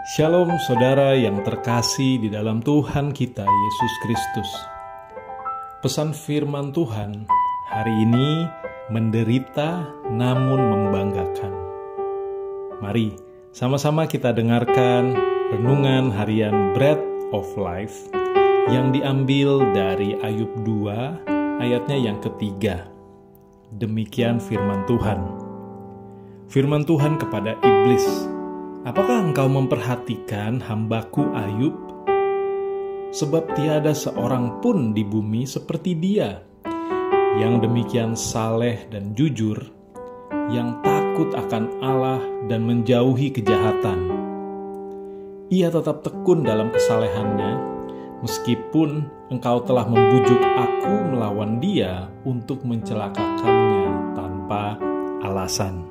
Shalom saudara yang terkasih di dalam Tuhan kita Yesus Kristus. Pesan firman Tuhan hari ini menderita namun membanggakan. Mari sama-sama kita dengarkan renungan harian Bread of Life yang diambil dari Ayub 2 ayatnya yang ketiga. Demikian firman Tuhan. Firman Tuhan kepada iblis, apakah engkau memperhatikan hambaku Ayub? Sebab tiada seorang pun di bumi seperti dia, yang demikian saleh dan jujur, yang takut akan Allah dan menjauhi kejahatan. Ia tetap tekun dalam kesalehannya, meskipun engkau telah membujuk aku melawan dia untuk mencelakakannya tanpa alasan.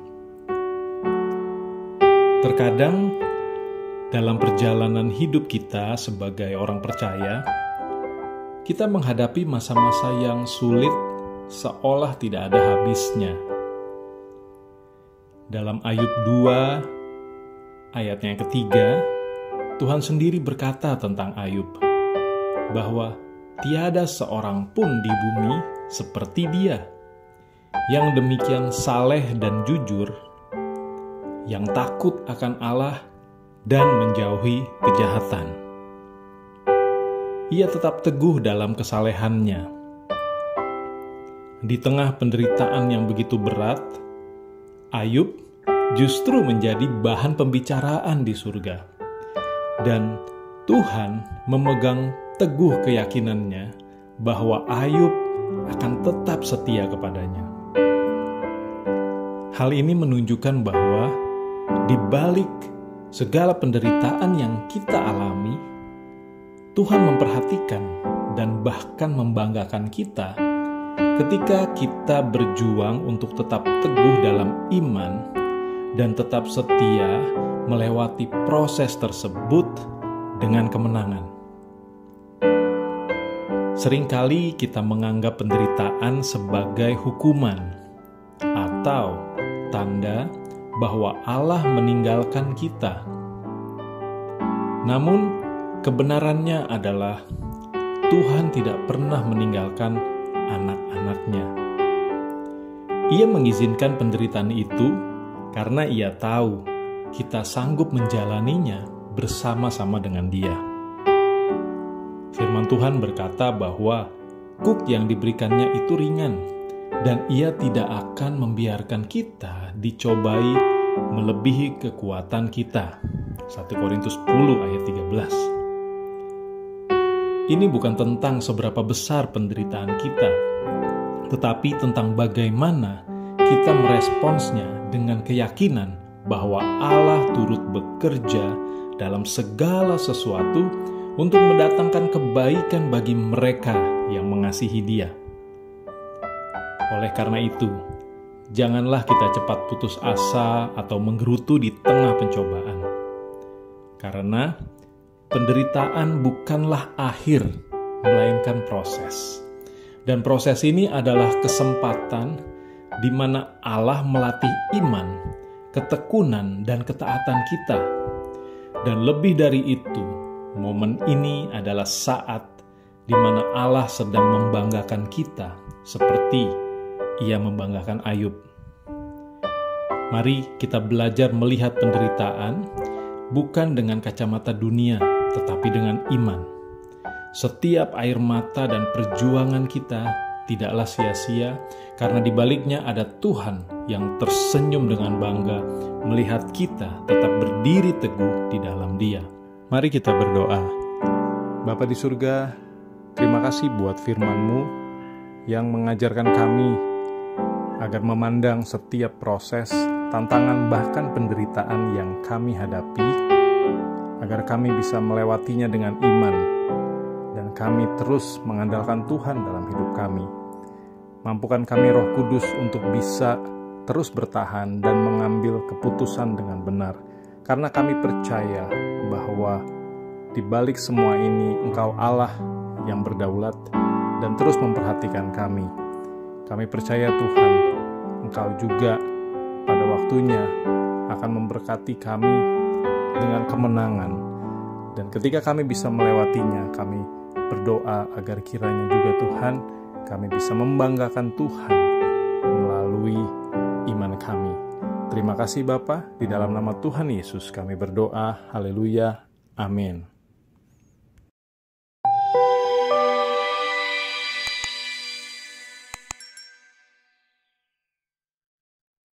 Terkadang dalam perjalanan hidup kita sebagai orang percaya, kita menghadapi masa-masa yang sulit seolah tidak ada habisnya. Dalam Ayub 2 ayatnya yang ketiga, Tuhan sendiri berkata tentang Ayub, bahwa tiada seorang pun di bumi seperti dia, yang demikian saleh dan jujur, yang takut akan Allah dan menjauhi kejahatan. Ia tetap teguh dalam kesalehannya. Di tengah penderitaan yang begitu berat, Ayub justru menjadi bahan pembicaraan di surga. Dan Tuhan memegang teguh keyakinannya bahwa Ayub akan tetap setia kepadanya. Hal ini menunjukkan bahwa di balik segala penderitaan yang kita alami, Tuhan memperhatikan dan bahkan membanggakan kita ketika kita berjuang untuk tetap teguh dalam iman dan tetap setia melewati proses tersebut dengan kemenangan. Seringkali kita menganggap penderitaan sebagai hukuman atau tanda bahwa Allah meninggalkan kita. Namun, kebenarannya adalah Tuhan tidak pernah meninggalkan anak-anaknya. Ia mengizinkan penderitaan itu karena Ia tahu kita sanggup menjalaninya bersama-sama dengan Dia. Firman Tuhan berkata bahwa kuk yang diberikannya itu ringan, dan Ia tidak akan membiarkan kita dicobai melebihi kekuatan kita. 1 Korintus 10 ayat 13. Ini bukan tentang seberapa besar penderitaan kita, tetapi tentang bagaimana kita meresponsnya dengan keyakinan bahwa Allah turut bekerja dalam segala sesuatu untuk mendatangkan kebaikan bagi mereka yang mengasihi Dia. Oleh karena itu, janganlah kita cepat putus asa atau menggerutu di tengah pencobaan. Karena penderitaan bukanlah akhir, melainkan proses. Dan proses ini adalah kesempatan di mana Allah melatih iman, ketekunan, dan ketaatan kita. Dan lebih dari itu, momen ini adalah saat di mana Allah sedang membanggakan kita seperti Ia membanggakan Ayub. Mari kita belajar melihat penderitaan bukan dengan kacamata dunia, tetapi dengan iman. Setiap air mata dan perjuangan kita tidaklah sia-sia, karena di baliknya ada Tuhan yang tersenyum dengan bangga melihat kita tetap berdiri teguh di dalam Dia. Mari kita berdoa. Bapa di surga, terima kasih buat firman-Mu yang mengajarkan kami agar memandang setiap proses, tantangan, bahkan penderitaan yang kami hadapi, agar kami bisa melewatinya dengan iman, dan kami terus mengandalkan Tuhan dalam hidup kami. Mampukan kami Roh Kudus untuk bisa terus bertahan dan mengambil keputusan dengan benar, karena kami percaya bahwa di balik semua ini Engkau Allah yang berdaulat dan terus memperhatikan kami. Kami percaya Tuhan, Engkau juga pada waktunya akan memberkati kami dengan kemenangan. Dan ketika kami bisa melewatinya, kami berdoa agar kiranya juga Tuhan, kami bisa membanggakan Tuhan melalui iman kami. Terima kasih Bapa, di dalam nama Tuhan Yesus kami berdoa. Haleluya. Amin.